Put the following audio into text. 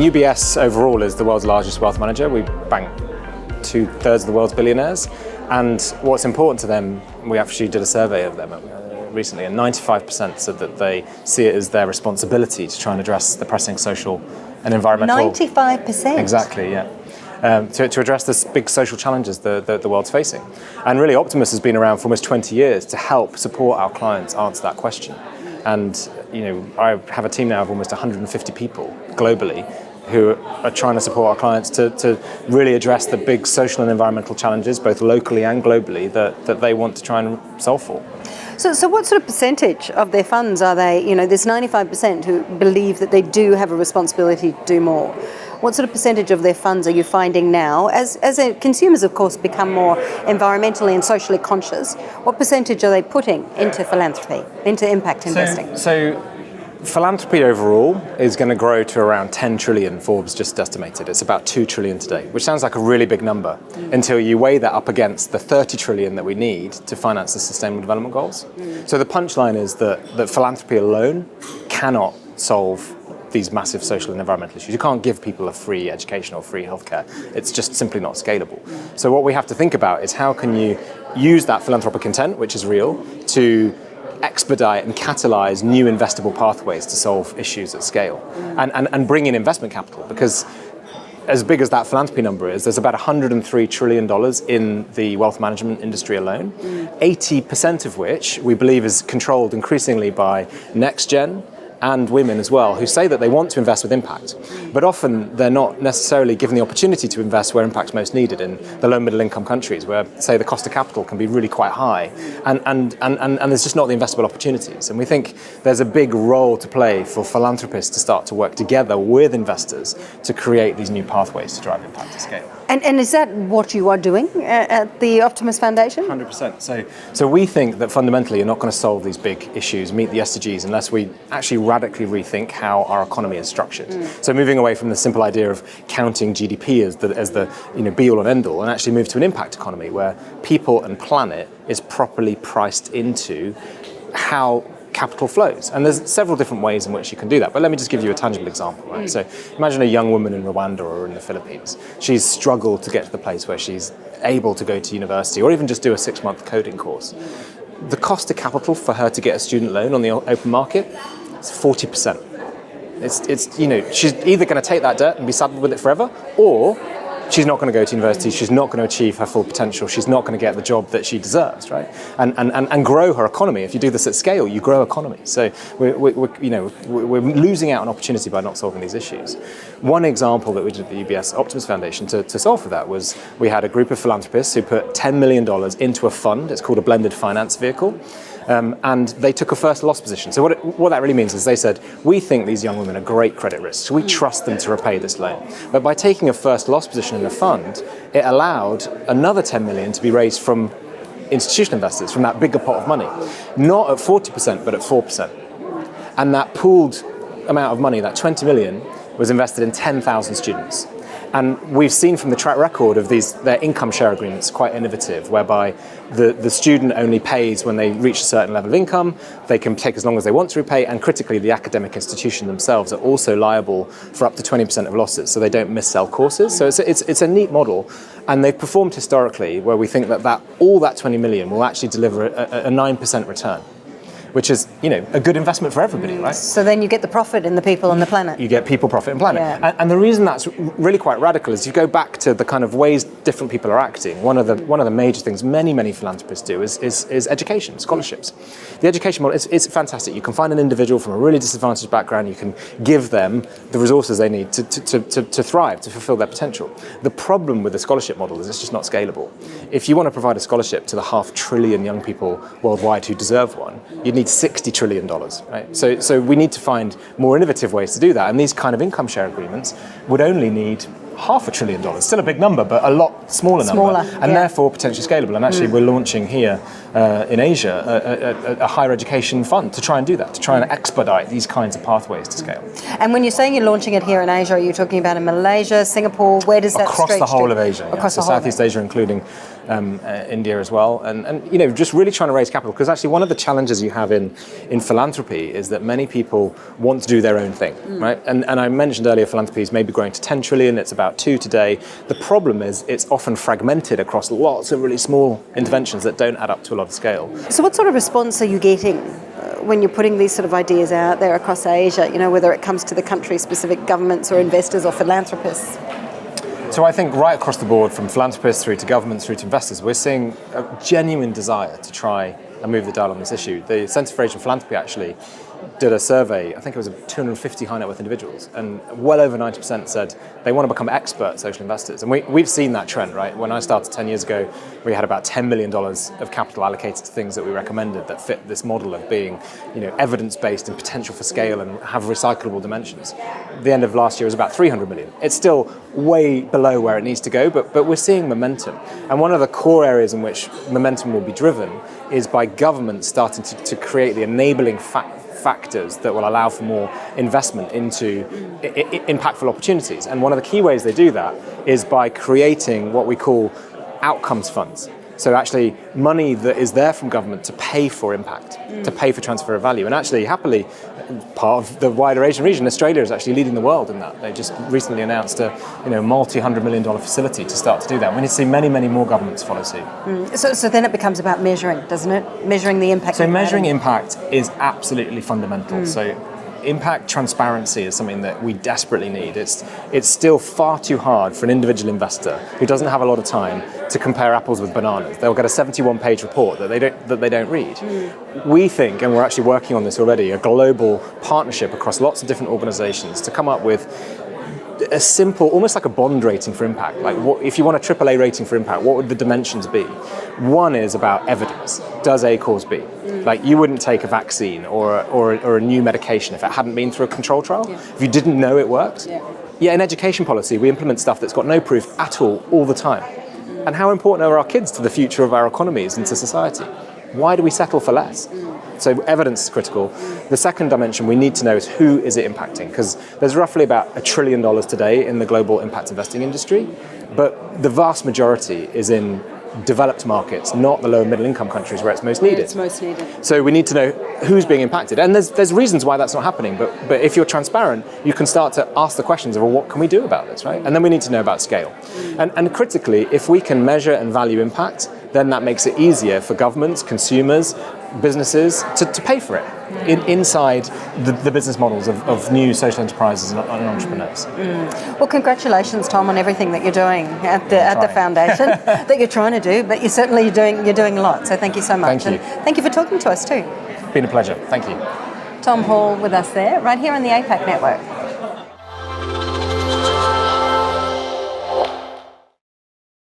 UBS overall is the world's largest wealth manager. We bank 2/3 of the world's billionaires. And what's important to them, we actually did a survey of them recently, and 95% said that they see it as their responsibility to try and address the pressing social and environmental... 95%? Exactly, yeah. To address the big social challenges the world's facing. And really, Optimus has been around for almost 20 years to help support our clients answer that question. And I have a team now of almost 150 people globally who are trying to support our clients to really address the big social and environmental challenges, both locally and globally, that they want to try and solve for. So what sort of percentage of their funds are they, there's 95% who believe that they do have a responsibility to do more. What sort of percentage of their funds are you finding now, as consumers, of course, become more environmentally and socially conscious, what percentage are they putting into philanthropy, into impact investing? So philanthropy overall is going to grow to around 10 trillion, Forbes just estimated. It's about 2 trillion today, which sounds like a really big number until you weigh that up against the 30 trillion that we need to finance the Sustainable Development Goals. So the punchline is that philanthropy alone cannot solve these massive social and environmental issues. You can't give people a free education or free healthcare. It's just simply not scalable. So what we have to think about is how can you use that philanthropic intent, which is real, to expedite and catalyse new investable pathways to solve issues at scale and bring in investment capital, because as big as that philanthropy number is, there's about $103 trillion in the wealth management industry alone, 80% of which we believe is controlled increasingly by next gen and women as well, who say that they want to invest with impact, but often they're not necessarily given the opportunity to invest where impact's most needed, in the low middle income countries where, say, the cost of capital can be really quite high, and there's just not the investable opportunities. And we think there's a big role to play for philanthropists to start to work together with investors to create these new pathways to drive impact at scale. And is that what you are doing at the Optimus Foundation? 100%. So we think that fundamentally you're not going to solve these big issues, meet the SDGs, unless we actually radically rethink how our economy is structured. So moving away from the simple idea of counting GDP as the be-all and end-all, and actually move to an impact economy where people and planet is properly priced into how capital flows. And there's several different ways in which you can do that. But let me just give you a tangible example, right? So imagine a young woman in Rwanda or in the Philippines. She's struggled to get to the place where she's able to go to university or even just do a 6-month coding course. The cost of capital for her to get a student loan on the open market is 40%. She's either going to take that debt and be saddled with it forever, or she's not going to go to university, she's not going to achieve her full potential, she's not going to get the job that she deserves, right? And grow her economy. If you do this at scale, you grow economy. So we're losing out on opportunity by not solving these issues. One example that we did at the UBS Optimus Foundation to solve for that was we had a group of philanthropists who put $10 million into a fund. It's called a blended finance vehicle. And they took a first loss position. So what that really means is they said, we think these young women are great credit risks, so we trust them to repay this loan. But by taking a first loss position in the fund, it allowed another 10 million to be raised from institutional investors, from that bigger pot of money. Not at 40%, but at 4%. And that pooled amount of money, that 20 million, was invested in 10,000 students. And we've seen from the track record of their income share agreements quite innovative, whereby the student only pays when they reach a certain level of income, they can take as long as they want to repay, and critically, the academic institution themselves are also liable for up to 20% of losses, so they don't mis-sell courses. So it's a neat model, and they've performed historically where we think that all that 20 million will actually deliver a 9% return, which is, a good investment for everybody, right? So then you get the profit in the people and the planet. You get people, profit, and planet. Yeah. And the reason that's really quite radical is you go back to the kind of ways different people are acting. One of the major things many philanthropists do is education, scholarships. The education model is fantastic. You can find an individual from a really disadvantaged background, you can give them the resources they need to thrive, to fulfill their potential. The problem with the scholarship model is it's just not scalable. If you want to provide a scholarship to the 500 billion young people worldwide who deserve one, you need $60 trillion, right? So we need to find more innovative ways to do that. And these kind of income share agreements would only need $500 billion. Still a big number, but a lot smaller number. And therefore potentially scalable. And actually we're launching here in Asia a higher education fund to try and do that, to try and expedite these kinds of pathways to scale. And when you're saying you're launching it here in Asia, are you talking about in Malaysia, Singapore? Where does that Across stretch the whole to? of Asia. Across the so whole Southeast Asia, including India as well, and just really trying to raise capital, because actually one of the challenges you have in philanthropy is that many people want to do their own thing, right? And I mentioned earlier philanthropy is maybe growing to 10 trillion, it's about 2 today. The problem is it's often fragmented across lots of really small interventions that don't add up to a lot of scale. So what sort of response are you getting when you're putting these sort of ideas out there across Asia, whether it comes to the country-specific governments or investors or philanthropists? So I think right across the board, from philanthropists through to governments through to investors, we're seeing a genuine desire to try and move the dial on this issue. The Centre for Asian Philanthropy actually did a survey, I think it was of 250 high net worth individuals, and well over 90% said they want to become expert social investors. And we've seen that trend, right? When I started 10 years ago, we had about $10 million of capital allocated to things that we recommended that fit this model of being, evidence-based and potential for scale and have recyclable dimensions. The end of last year was about 300 million. It's still way below where it needs to go, but we're seeing momentum. And one of the core areas in which momentum will be driven is by governments starting to create the enabling factors that will allow for more investment into impactful opportunities. And one of the key ways they do that is by creating what we call outcomes funds. So actually money that is there from government to pay for impact, to pay for transfer of value. And actually, happily, part of the wider Asian region, Australia is actually leading the world in that. They just recently announced a multi-$100 million facility to start to do that. We need to see many, many more governments follow suit. So then it becomes about measuring, doesn't it? Measuring the impact. So measuring impact is absolutely fundamental. So impact transparency is something that we desperately need. It's still far too hard for an individual investor who doesn't have a lot of time to compare apples with bananas. They'll get a 71-page report that they don't read. We think, and we're actually working on this already, a global partnership across lots of different organizations to come up with a simple, almost like a bond rating for impact. Like, if you want a AAA rating for impact, what would the dimensions be? One is about evidence. Does A cause B? Like, you wouldn't take a vaccine or a new medication if it hadn't been through a control trial, if you didn't know it worked. Yeah, in education policy, we implement stuff that's got no proof at all the time. And how important are our kids to the future of our economies and to society? Why do we settle for less? So evidence is critical. The second dimension we need to know is who is it impacting, because there's roughly about $1 trillion today in the global impact investing industry, but the vast majority is in developed markets, not the lower middle income countries where it's most needed. It's most needed. So we need to know who's being impacted. And there's reasons why that's not happening, but if you're transparent, you can start to ask the questions of, well, what can we do about this, right? And then we need to know about scale. And critically, if we can measure and value impact, then that makes it easier for governments, consumers, businesses to pay for it inside the business models of new social enterprises and entrepreneurs. Well, congratulations, Tom, on everything that you're doing at the foundation that you're trying to do. But you're doing a lot. So thank you so much. Thank you. And thank you for talking to us too. Been a pleasure. Thank you. Tom Hall with us there, right here on the APAC Network.